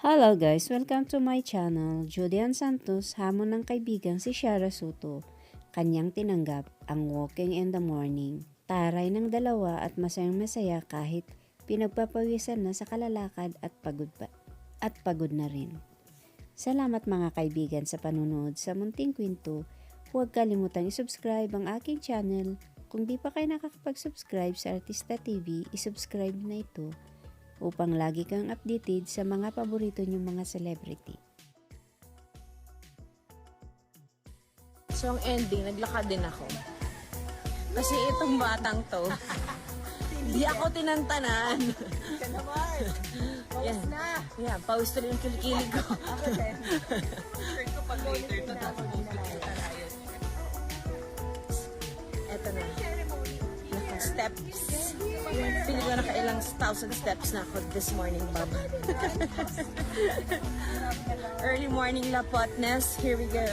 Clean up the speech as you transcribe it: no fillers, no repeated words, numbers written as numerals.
Hello guys, welcome to my channel. Julian Santos, hamon ng kaibigang si Shara Soto. Kanyang tinanggap ang walking in the morning. Taray ng dalawa at masayang masaya kahit pinagpapawisan na sa kalalakad at pagod na rin. Salamat mga kaibigan sa panunod sa munting kwento. Huwag kalimutang i-subscribe ang aking channel. Kung di pa kayo nakakapag-subscribe sa Artista TV, i-subscribe na ito upang lagi kang updated sa mga paborito niyong mga celebrity. So, ang ending, naglakad din ako. Kasi itong batang to, di ako tinantanan. Ka naman. Paus na. Yeah, pawis tuloy yung kilikili ko. Shirt ko pag later to tapos tayo. Eto na. Naka-steps. Pili ko nakailang 1,000 steps na ako this morning, Bob. Early morning lapotness. Here we go.